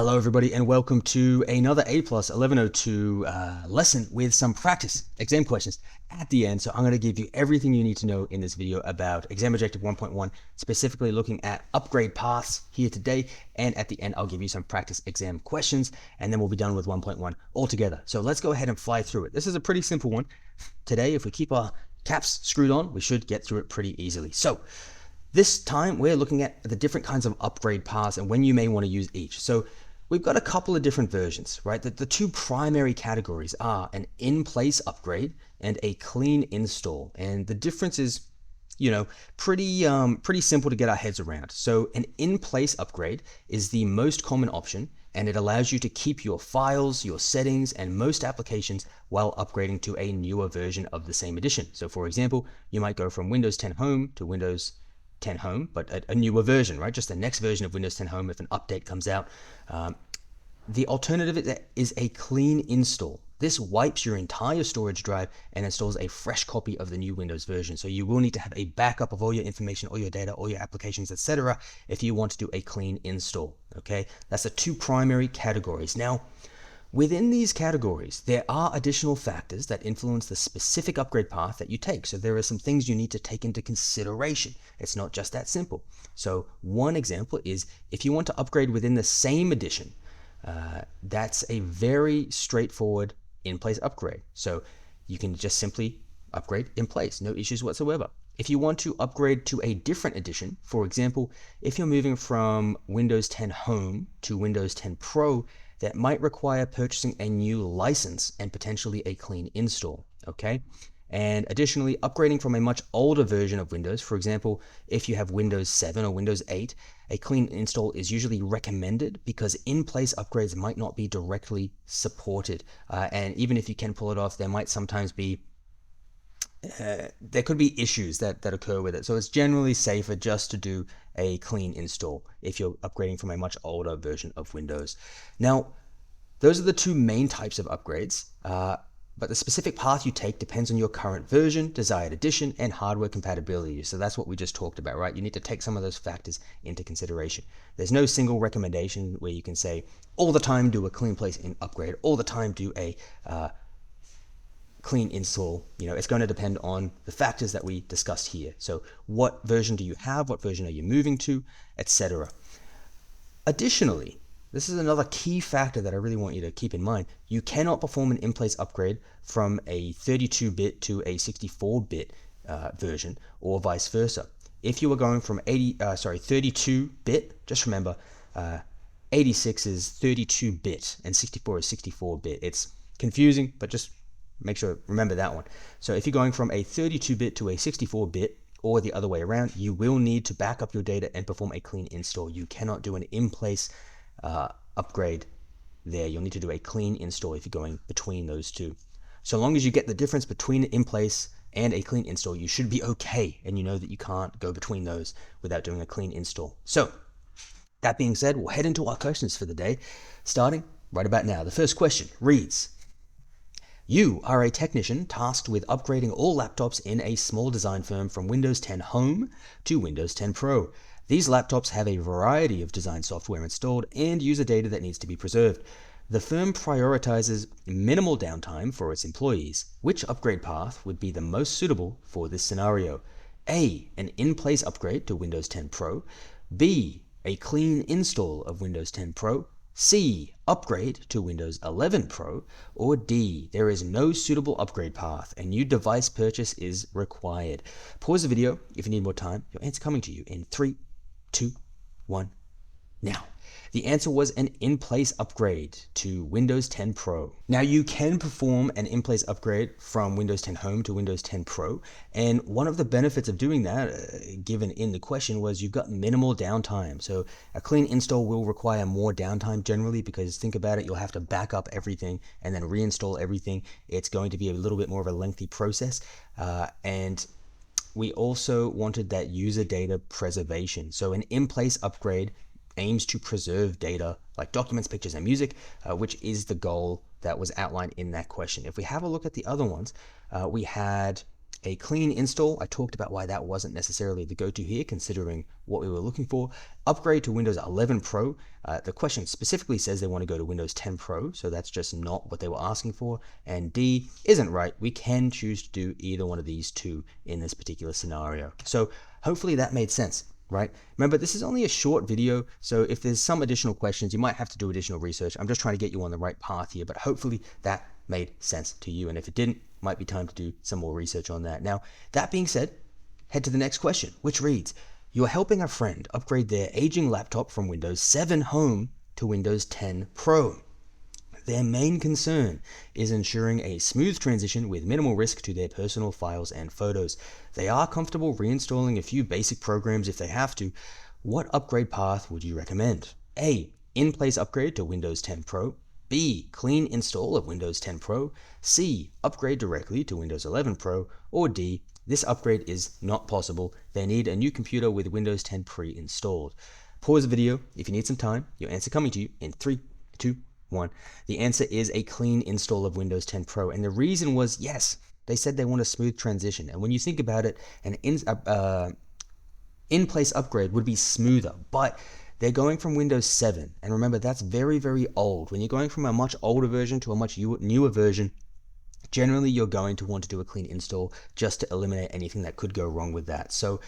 Hello everybody and welcome to another A+ 1102 lesson with some practice exam questions at the end. So I'm going to give you everything you need to know in this video about exam objective 1.1, specifically looking at upgrade paths here today, and at the end I'll give you some practice exam questions and then we'll be done with 1.1 altogether. So let's go ahead and fly through it. This is a pretty simple one. Today, if we keep our caps screwed on, we should get through it pretty easily. So this time we're looking at the different kinds of upgrade paths and when you may want to use each. So we've got a couple of different versions, right? The two primary categories are an in-place upgrade and a clean install. And the difference is, pretty simple to get our heads around. So an in-place upgrade is the most common option, and it allows you to keep your files, your settings, and most applications while upgrading to a newer version of the same edition. So for example, you might go from Windows 10 Home to Windows 10 Home, but a newer version, right? Just the next version of Windows 10 Home if an update comes out. The alternative is a clean install. This wipes your entire storage drive and installs a fresh copy of the new Windows version. So you will need to have a backup of all your information, all your data, all your applications, etc. if you want to do a clean install, okay? That's the two primary categories. Now, within these categories, there are additional factors that influence the specific upgrade path that you take. So there are some things you need to take into consideration. It's not just that simple. So one example is if you want to upgrade within the same edition, that's a very straightforward in-place upgrade. So you can just simply upgrade in place, no issues whatsoever. If you want to upgrade to a different edition, for example, if you're moving from Windows 10 Home to Windows 10 Pro, that might require purchasing a new license and potentially a clean install, okay? And additionally, upgrading from a much older version of Windows, for example, if you have Windows 7 or Windows 8, a clean install is usually recommended because in-place upgrades might not be directly supported. And even if you can pull it off, there might sometimes be there could be issues that occur with it. So it's generally safer just to do a clean install if you're upgrading from a much older version of Windows. Now, those are the two main types of upgrades, but the specific path you take depends on your current version, desired edition, and hardware compatibility. So that's what we just talked about, right? You need to take some of those factors into consideration. There's no single recommendation where you can say, all the time do a clean place in upgrade, all the time do a clean install. It's going to depend on the factors that we discussed here. So what version do you have? What version are you moving to, etc. Additionally, this is another key factor that I really want you to keep in mind. You cannot perform an in-place upgrade from a 32-bit to a 64-bit version or vice versa. If you are going from 32-bit, just remember 86 is 32-bit and 64 is 64-bit. It's confusing, but just remember that one. So if you're going from a 32-bit to a 64-bit or the other way around, you will need to back up your data and perform a clean install. You cannot do an in-place upgrade there. You'll need to do a clean install if you're going between those two. So long as you get the difference between in-place and a clean install, you should be okay, and you know that you can't go between those without doing a clean install. So that being said, we'll head into our questions for the day, starting right about now. The first question reads, you are a technician tasked with upgrading all laptops in a small design firm from Windows 10 Home to Windows 10 Pro. These laptops have a variety of design software installed and user data that needs to be preserved. The firm prioritizes minimal downtime for its employees. Which upgrade path would be the most suitable for this scenario? A, an in-place upgrade to Windows 10 Pro. B, a clean install of Windows 10 Pro. C, upgrade to Windows 11 Pro. Or D, there is no suitable upgrade path. A new device purchase is required. Pause the video if you need more time. Your answer coming to you in 3, 2, 1, now. The answer was an in-place upgrade to Windows 10 Pro. Now you can perform an in-place upgrade from Windows 10 Home to Windows 10 Pro, and one of the benefits of doing that, given in the question, was you've got minimal downtime. So a clean install will require more downtime generally, because think about it, you'll have to back up everything and then reinstall everything. It's going to be a little bit more of a lengthy process, and we also wanted that user data preservation. So an in-place upgrade aims to preserve data like documents, pictures, and music, which is the goal that was outlined in that question. If we have a look at the other ones, we had A clean install, I talked about why that wasn't necessarily the go-to here, considering what we were looking for. Upgrade to Windows 11 Pro. The question specifically says they want to go to Windows 10 Pro, so that's just not what they were asking for. And D isn't right. We can choose to do either one of these two in this particular scenario. So hopefully that made sense. Right? Remember, this is only a short video, so if there's some additional questions, you might have to do additional research. I'm just trying to get you on the right path here, but hopefully that made sense to you. And if it didn't, might be time to do some more research on that. Now, that being said, head to the next question, which reads, you're helping a friend upgrade their aging laptop from Windows 7 Home to Windows 10 Pro. Their main concern is ensuring a smooth transition with minimal risk to their personal files and photos. They are comfortable reinstalling a few basic programs if they have to. What upgrade path would you recommend? A. In-place upgrade to Windows 10 Pro. B. Clean install of Windows 10 Pro. C. Upgrade directly to Windows 11 Pro. Or D. This upgrade is not possible. They need a new computer with Windows 10 pre-installed. Pause the video if you need some time. Your answer coming to you in 3, 2, 1. The answer is a clean install of Windows 10 Pro. And the reason was, yes, they said they want a smooth transition. And when you think about it, an in-place upgrade would be smoother, but they're going from Windows 7. And remember, that's very, very old. When you're going from a much older version to a much newer version, generally you're going to want to do a clean install just to eliminate anything that could go wrong with that. So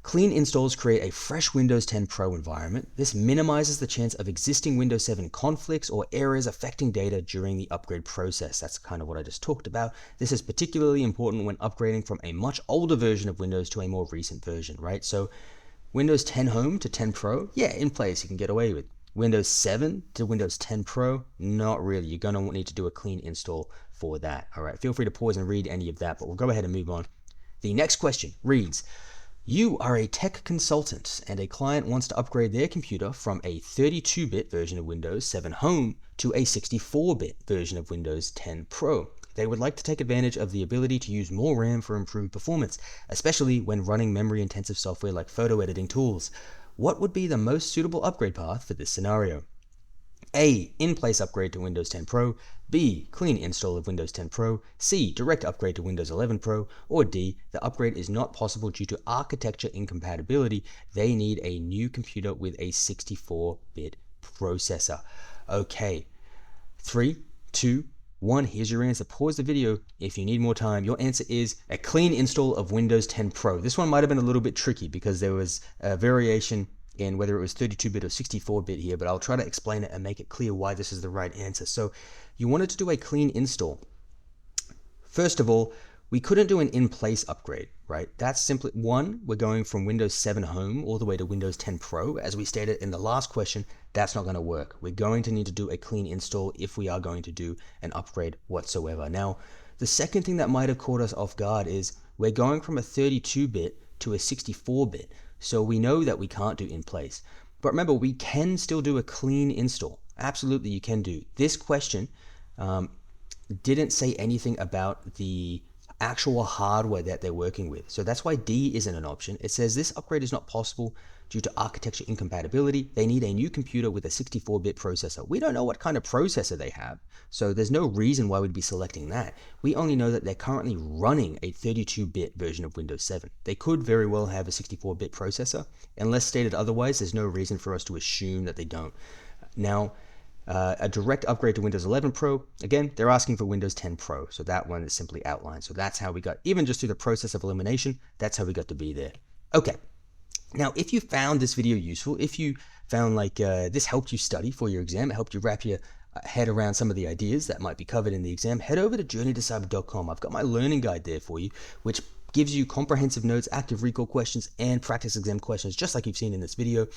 clean installs create a fresh Windows 10 Pro environment. This minimizes the chance of existing Windows 7 conflicts or errors affecting data during the upgrade process. That's kind of what I just talked about. This is particularly important when upgrading from a much older version of Windows to a more recent version, right? So Windows 10 Home to 10 Pro, yeah, in place, you can get away with. Windows 7 to Windows 10 Pro, not really. You're going to need to do a clean install for that. All right, feel free to pause and read any of that, but we'll go ahead and move on. The next question reads, you are a tech consultant and a client wants to upgrade their computer from a 32-bit version of Windows 7 Home to a 64-bit version of Windows 10 Pro. They would like to take advantage of the ability to use more RAM for improved performance, especially when running memory-intensive software like photo editing tools. What would be the most suitable upgrade path for this scenario? A. In-place upgrade to Windows 10 Pro. B. Clean install of Windows 10 Pro. C. Direct upgrade to Windows 11 Pro. Or D. The upgrade is not possible due to architecture incompatibility. They need a new computer with a 64-bit processor. Okay. 3, 2, 1. Here's your answer. Pause the video if you need more time. Your answer is a clean install of Windows 10 Pro. This one might have been a little bit tricky because there was a variation in whether it was 32-bit or 64-bit here, but I'll try to explain it and make it clear why this is the right answer. So you wanted to do a clean install. First of all, we couldn't do an in-place upgrade, right? That's simply, one, we're going from Windows 7 Home all the way to Windows 10 Pro. As we stated in the last question, that's not going to work. We're going to need to do a clean install if we are going to do an upgrade whatsoever. Now, the second thing that might have caught us off guard is we're going from a 32-bit to a 64-bit. So we know that we can't do in place. But remember, we can still do a clean install. Absolutely, you can do. This question didn't say anything about the actual hardware that they're working with. So that's why D isn't an option. It says this upgrade is not possible due to architecture incompatibility. They need a new computer with a 64-bit processor. We don't know what kind of processor they have, so there's no reason why we'd be selecting that. We only know that they're currently running a 32-bit version of Windows 7. They could very well have a 64-bit processor. Unless stated otherwise, there's no reason for us to assume that they don't. Now, a direct upgrade to Windows 11 Pro, again, they're asking for Windows 10 Pro, so that one is simply outlined. So that's how we got, even just through the process of elimination, that's how we got to be there. Okay. Now, if you found this video useful, if you found like this helped you study for your exam, it helped you wrap your head around some of the ideas that might be covered in the exam, head over to journeytocyber.com. I've got my learning guide there for you, which gives you comprehensive notes, active recall questions, and practice exam questions, just like you've seen in this video.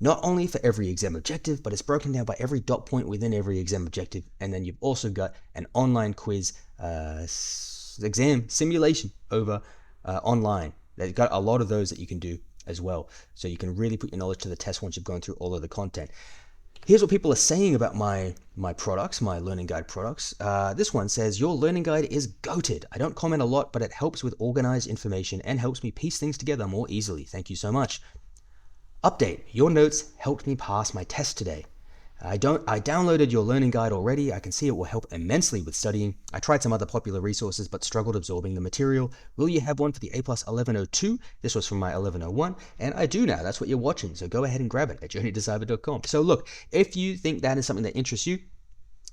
Not only for every exam objective, but it's broken down by every dot point within every exam objective. And then you've also got an online quiz exam simulation over online. They've got a lot of those that you can do as well. So you can really put your knowledge to the test once you've gone through all of the content. Here's what people are saying about my products, my learning guide products. This one says, your learning guide is goated. I don't comment a lot, but it helps with organized information and helps me piece things together more easily. Thank you so much. Update, your notes helped me pass my test today. I downloaded your learning guide already. I can see it will help immensely with studying. I tried some other popular resources but struggled absorbing the material. Will you have one for the A+ 1102? This was from my 1101, and I do now. That's what you're watching, so go ahead and grab it at journeytocyber.com. So look, if you think that is something that interests you,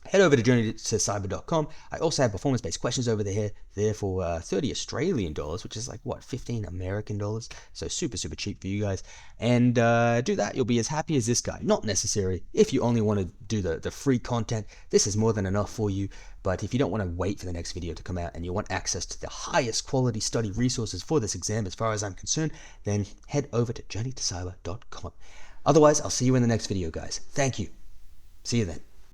head over to journeytocyber.com. I also have performance-based questions over there for 30 Australian dollars, which is like, what, 15 American dollars? So super, super cheap for you guys. And do that. You'll be as happy as this guy. Not necessary. If you only want to do the free content, this is more than enough for you. But if you don't want to wait for the next video to come out and you want access to the highest quality study resources for this exam, as far as I'm concerned, then head over to journeytocyber.com. Otherwise, I'll see you in the next video, guys. Thank you. See you then.